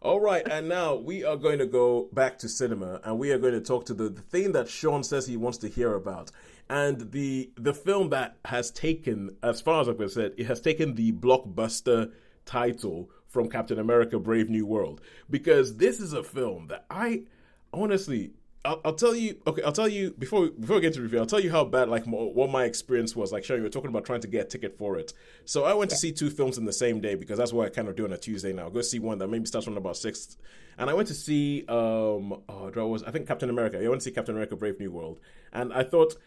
All right, and now we are going to go back to cinema, and we are going to talk to the thing that Sean says he wants to hear about, and the film that has taken, as far as I've said, it has taken the blockbuster title from Captain America: Brave New World, because this is a film that I honestly I'll tell you. Okay, I'll tell you before we get to review. I'll tell you how bad what my experience was. Like, Sean, you were talking about trying to get a ticket for it. So I went to Yeah. see two films in the same day because that's what I kind of do on a Tuesday now. Go see one that maybe starts from about six, and I went to see I think Captain America. I went to see Captain America: Brave New World, and I thought,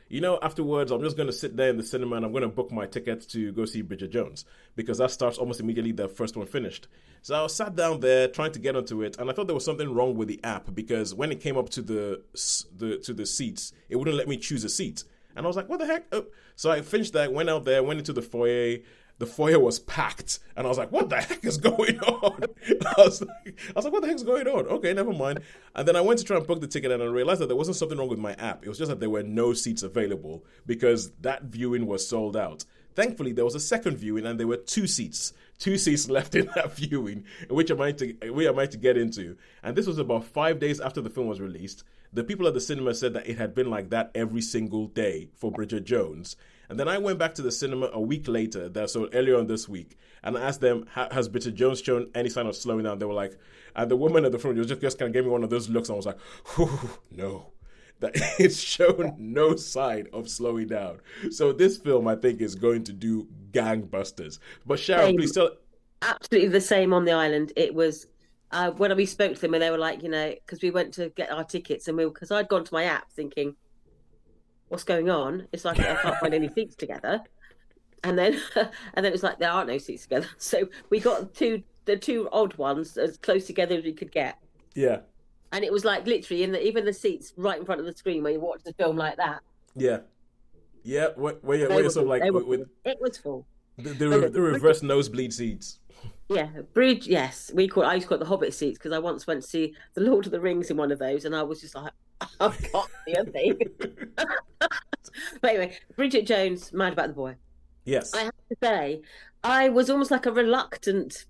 afterwards I'm just going to sit there in the cinema and I'm going to book my tickets to go see Bridget Jones because that starts almost immediately the first one finished. So I sat down there trying to get onto it, and I thought there was something wrong with the app because when it came up to the seats, it wouldn't let me choose a seat, and I was like, "What the heck?" Oh. So I finished that, went out there, went into the foyer. The foyer was packed, and I was like, "What the heck is going on?" I was like, "What the heck is going on?" Okay, never mind. And then I went to try and book the ticket, and I realized that there wasn't something wrong with my app. It was just that there were no seats available because that viewing was sold out. Thankfully, there was a second viewing, and there were two seats left in that viewing, which am I to get into. And this was about 5 days after the film was released. The people at the cinema said that it had been like that every single day for Bridget Jones. And then I went back to the cinema a week later, so earlier on this week, and I asked them, has Bridget Jones shown any sign of slowing down? They were like, and the woman at the front just kind of gave me one of those looks, and I was like, whew, no. That it's shown no sign of slowing down. So this film, I think, is going to do gangbusters. But Sharon, Same, please tell. absolutely the same on the island. It was when we spoke to them and they were like, because we went to get our tickets and because I'd gone to my app thinking, what's going on? It's like I can't find any seats together. And then and then it was like there aren't no seats together. So we got the two odd ones as close together as we could get. Yeah, And it was like literally even the seats right in front of the screen where you watch the film like that. yeah, yeah. Where They you're were sort of full. like They were with full. It was full. But the look, reverse nosebleed seats. yeah, Bridge. Yes, I used to call it the Hobbit seats because I once went to see the Lord of the Rings in one of those, and I was just like, I can't see a thing. But anyway, Bridget Jones, Mad About the Boy. I Yes. have to say, I was almost like a reluctant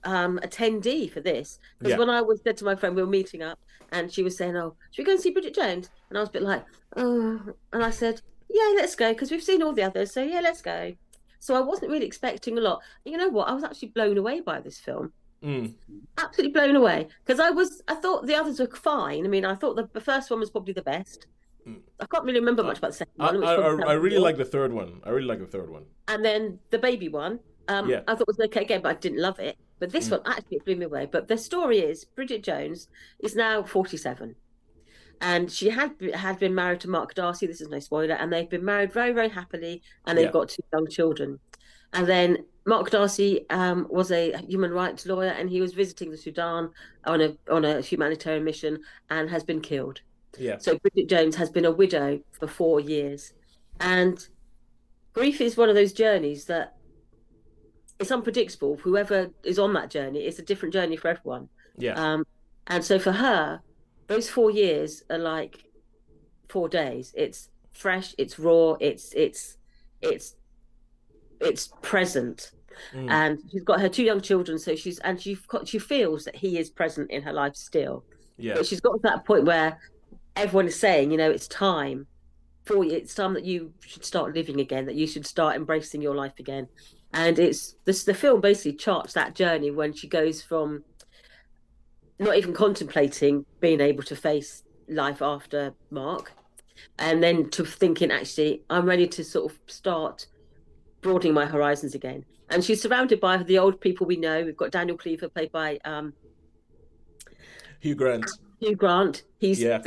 attendee for this because Yeah. when I was said to my friend, we were meeting up, and she was saying, "Oh, should we go and see Bridget Jones?" And I was a bit like, "Oh," and I said, "Yeah, let's go," because we've seen all the others, so yeah, let's go. So I wasn't really expecting a lot. You know what? I was actually blown away by this film. Mm. Absolutely blown away because I thought the others were fine. I mean, I thought the first one was probably the best. Mm. I can't really remember I, much about the second I one, which I probably I tells you really more. like the third one. I really like the third one. And then the baby one, Yeah. I thought was okay again, but I didn't love it. But this Mm. one actually blew me away. But the story is Bridget Jones is now 47, and she had been married to Mark Darcy. This is no spoiler, and they've been married very very happily, and they've Yeah. got two young children. And then Mark Darcy was a human rights lawyer, and he was visiting the Sudan on a humanitarian mission and has been killed. Yeah. So Bridget Jones has been a widow for 4 years, and grief is one of those journeys that it's unpredictable. Whoever is on that journey, it's a different journey for everyone. Yeah. Um, and so for her, those 4 years are like 4 days. It's fresh, it's raw, it's it's present. Mm. And she's got her two young children, so she feels that he is present in her life still. Yeah. But she's got to that point where everyone is saying, it's time for you. It's time that you should start living again, that you should start embracing your life again. And it's this the film basically charts that journey when she goes from not even contemplating being able to face life after Mark, and then to thinking, actually, I'm ready to sort of start broadening my horizons again. And she's surrounded by the old people we know. We've got Daniel Cleaver, played by Hugh Grant. Hugh Grant. Yeah.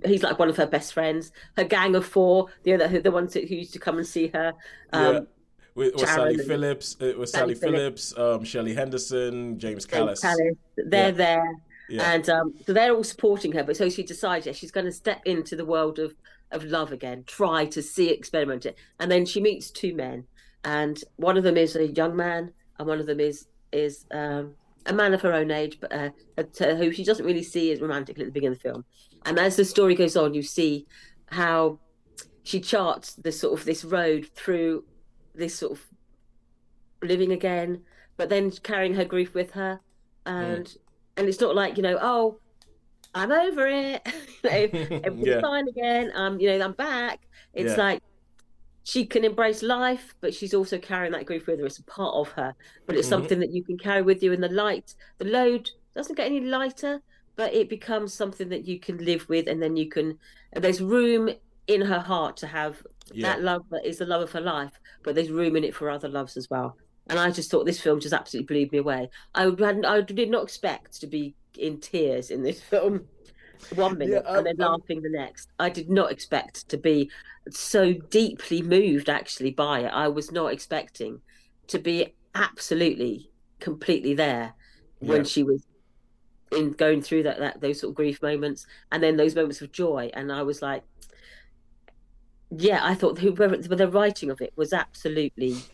He's like one of her best friends. Her gang of four, the ones who used to come and see her. Yeah. Um, With Sally Sharon and Phillips, with Sally Sally Phillips, Phillips, Shelley Henderson, James James Callis. Callis. They're Yeah. there, Yeah. and so they're all supporting her. But so she decides that she's going to step into the world of love again, try to see, experiment it, and then she meets two men, and one of them is a young man, and one of them is a man of her own age, but who she doesn't really see as romantically at the beginning of the film. And as the story goes on, you see how she charts this sort of this road through this sort of living again, but then carrying her grief with her. Mm. and it's not like, oh, I'm over it. Everything's Yeah, fine again. I'm back. It's yeah. like she can embrace life, but she's also carrying that grief with her. It's a part of her, but it's Hmm. something that you can carry with you. And the load doesn't get any lighter, but it becomes something that you can live with. And then there's room in her heart to have Yeah, that love that is the love of her life, but there's room in it for other loves as well. And I just thought this film just absolutely blew me away. I did not expect to be in tears in this film 1 minute yeah. and then laughing the next. I did not expect to be so deeply moved actually by it. I was not expecting to be absolutely completely there when Yeah. she was in going through that those sort of grief moments and then those moments of joy. And I was like, yeah, I thought whoever the writing of it was absolutely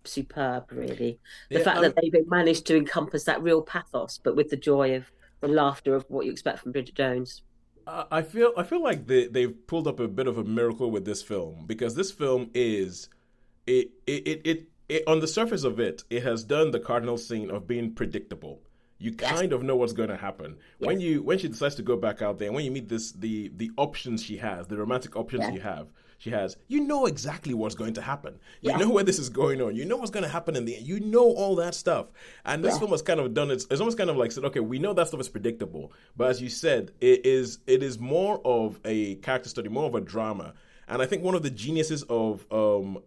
superb, really. The Yeah, fact that they've managed to encompass that real pathos, but with the joy of the laughter of what you expect from Bridget Jones. I feel like they've pulled up a bit of a miracle with this film because this film is it on the surface of it, it has done the cardinal sin of being predictable. You Yes, kind of know what's going to happen yes, when she decides to go back out there, and when you meet the options she has, the romantic options yes, she has, you know exactly what's going to happen. You yes, know where this is going on. You know what's going to happen in the end. You know all that stuff. And this yes. film has kind of done it's almost kind of like said, okay, we know that stuff is predictable, but as you said, it is more of a character study, more of a drama. And I think one of the geniuses of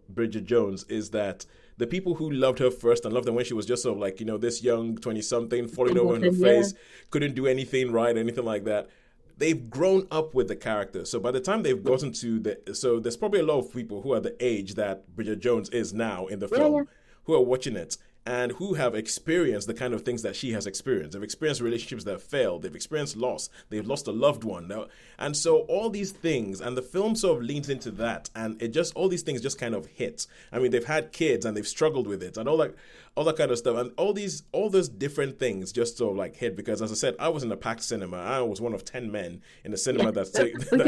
Bridget Jones is that the people who loved her first and loved her when she was just sort of like, this young 20 something falling over on her Simpleton, yeah. face, couldn't do anything right, anything like that. They've grown up with the character. So by the time they've gotten to so there's probably a lot of people who are the age that Bridget Jones is now in the Yeah, yeah. film who are watching it and who have experienced the kind of things that she has experienced. They've experienced relationships that failed. They've experienced loss. They've lost a loved one. And so all these things, and the film sort of leans into that, and it just all these things just kind of hit. I mean, they've had kids and they've struggled with it, and all that kind of stuff, and all those different things just sort of like hit because, as I said, I was in a packed cinema. I was one of 10 men in a Yeah. cinema that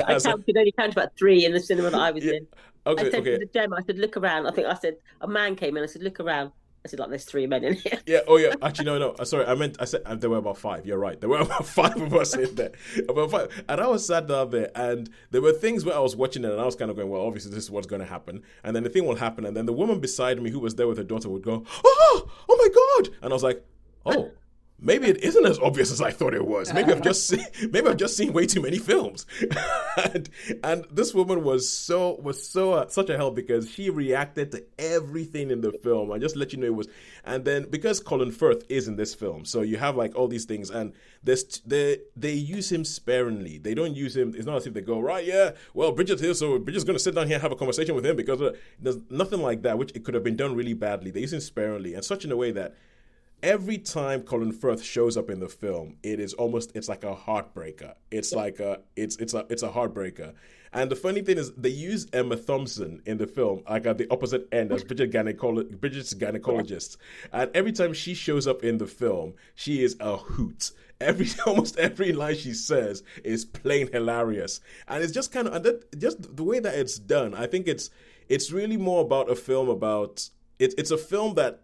I has a counted only counted about three in the cinema that I was yeah. in. I Okay, said to okay. the gem, I said, look around. I think I said a man came in. I said, look around. I said, like, there's three men in here. Yeah. Oh, yeah. Actually, no, no. Sorry, I said there were about five. You're right. There were about five of us in there. About five, and I was sat down there, and there were things where I was watching it, and I was kind of going, "Well, obviously, this is what's going to happen." And then the thing will happen, and then the woman beside me, who was there with her daughter, would go, oh my God!" And I was like, "Oh." Maybe it isn't as obvious as I thought it was. Maybe I've just seen way too many films. and and this woman was such a help because she reacted to everything in the film. I just let you know it was, and then because Colin Firth is in this film, so you have like all these things, and they use him sparingly. They don't use him. It's not as if they go right, yeah. Well, Bridget's here, so Bridget's going to sit down here and have a conversation with him because there's nothing like that. Which it could have been done really badly. They use him sparingly and such in a way that every time Colin Firth shows up in the film, it's like a heartbreaker. It's like it's a heartbreaker. And the funny thing is, they use Emma Thompson in the film, like at the opposite end as Bridget's Yeah. gynecologist. And every time she shows up in the film, she is a hoot. Almost every line she says is plain hilarious, and it's just kind of and that, just the way that it's done. I think it's really more about a film about it's a film that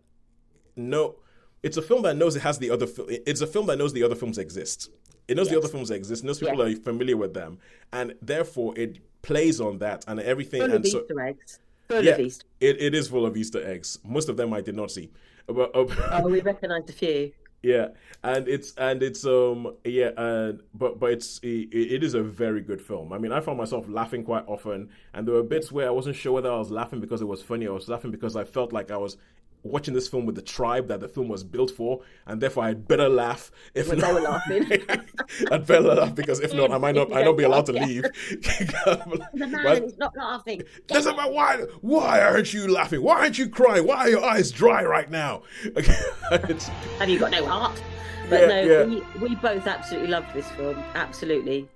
no it's a film that knows it has the other. It's a film that knows the other films exist. It knows the other Yes. films exist. It knows Yes. people are familiar with them, and therefore it plays on that and everything. Full of And so, Easter eggs. Full yeah, of Easter. it is full of Easter eggs. Most of them I did not see, but Oh, we recognised a few. yeah, and it's yeah, and but it is a very good film. I mean, I found myself laughing quite often, and there were Yeah. bits where I wasn't sure whether I was laughing because it was funny. I was laughing because I felt like I was watching this film with the tribe that the film was built for, and therefore I'd better laugh. If When they were not, laughing. I'd better laugh because if not, If you I might not don't be allowed laugh, to yeah. leave. The man and But he's not laughing. Get doesn't out. matter why aren't you laughing? Why aren't you crying? Why are your eyes dry right now? It's, Have you got no heart? But yeah, no, yeah, we both absolutely loved this film. Absolutely.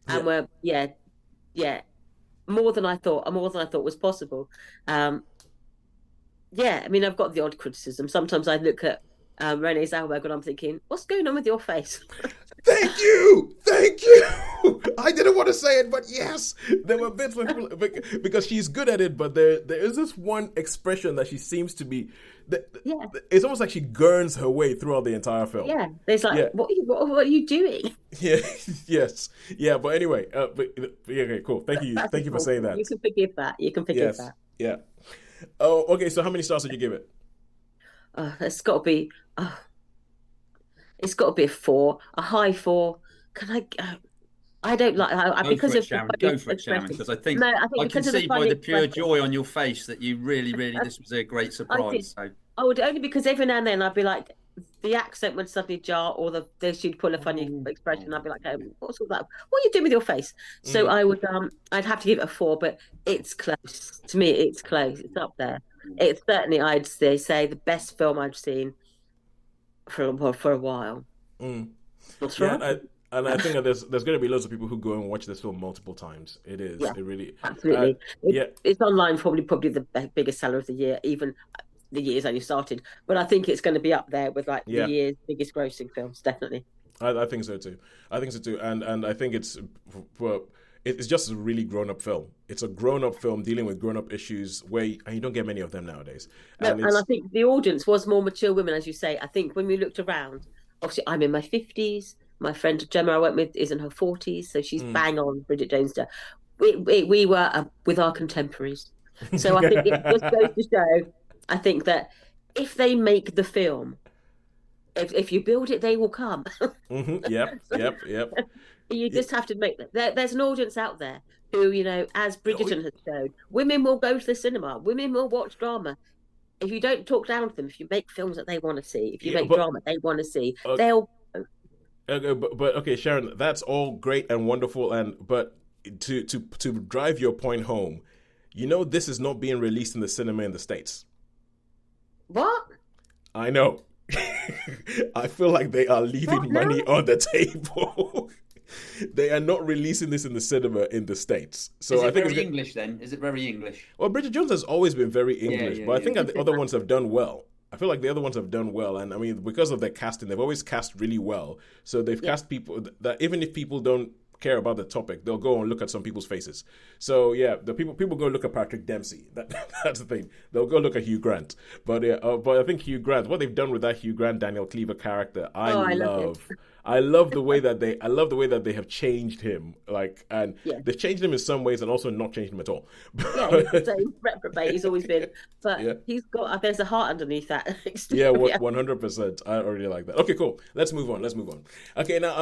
yeah. And we're yeah, more than I thought was possible. Um, yeah, I mean, I've got the odd criticism. Sometimes I look at Renee Zellweger and I'm thinking, what's going on with your face? Thank you, thank you. I didn't want to say it, but yes, there were bits where people, because she's good at it, but there is this one expression that she seems to be. Yeah, It's almost like she gurns her way throughout the entire film. yeah. There's like, Yeah, what are you doing? yeah, yes, yeah. But anyway, yeah, okay, cool. That's Thank you for cool. saying You that. can forgive that. You can forgive Yes, that. yeah. Oh, okay. So how many stars did you give it? It's got to be. It's got to be a four, a high four. Can I? I don't like Go for because it, of the Sharon. funny Go for it, Sharon, expression. because I think No, I think I can because of the see by funny the pure expression. joy on your face that you really, really, this was a great I did. surprise. So, I would only because every now and then I'd be like, the accent would suddenly jar, or she'd pull a funny oh, expression. I'd oh, be like, oh, what's all that? What are you doing with your face? So Mm, I'd have to give it a four, but it's close to me. It's close. It's up there. It's certainly, I'd say the best film I've seen for a while. mm. What's Yeah, wrong? and I think that there's going to be loads of people who go and watch this film multiple times. It is. Yeah, It really. Uh, absolutely. yeah, It's online, probably the biggest seller of the year, even the year's only started. But I think it's going to be up there with like the yeah. year's biggest grossing films, definitely. I think so too. I think so too. And I think well, it's just a really grown up film. It's a grown up film dealing with grown up issues and you don't get many of them nowadays. No, And and I it's think the audience was more mature women, as you say. I think when we looked around, obviously I'm in my 50s. My friend Gemma I went with is in her 40s, so she's mm. bang on Bridget Jones. We were with our contemporaries. So I think it just goes to show, I think that if they make the film, if you build it, they will come. Yep, yep, yep. You Yeah. just have to make there's an audience out there who, as Oh, Bridgerton has shown, women will go to the cinema, women will watch drama. If you don't talk down to them, if you make films that they want to see, if you yeah, make drama they want to see, uh, they'll. but okay, Sharon, that's all great and wonderful, but to drive your point home, this is not being released in the cinema in the States. What? I know. I feel like they are What leaving now? money on the table. They are not releasing this in the cinema in the States. is So I it think very English then? Is it very English? well, Bridget Jones has always been very Yeah, English, yeah, but I yeah. think that the other ones have done well. I feel like the other ones have done well, and I mean because of their casting, they've always cast really well. So they've Yeah. cast people that even if people don't care about the topic, they'll go and look at some people's faces. So yeah, the people go look at Patrick Dempsey. That's the thing. They'll go look at Hugh Grant. But I think Hugh Grant, what they've done with that Hugh Grant Daniel Cleaver character, I Oh, I love him. love. I love the way that they have changed him. And Yeah. they've changed him in some ways and also not changed him at all. Yeah, he's the same reprobate he's always been, but Yeah. he's got there's a heart underneath that Yeah, exterior. 100%. I already like that. Okay, cool. Let's move on. Okay, now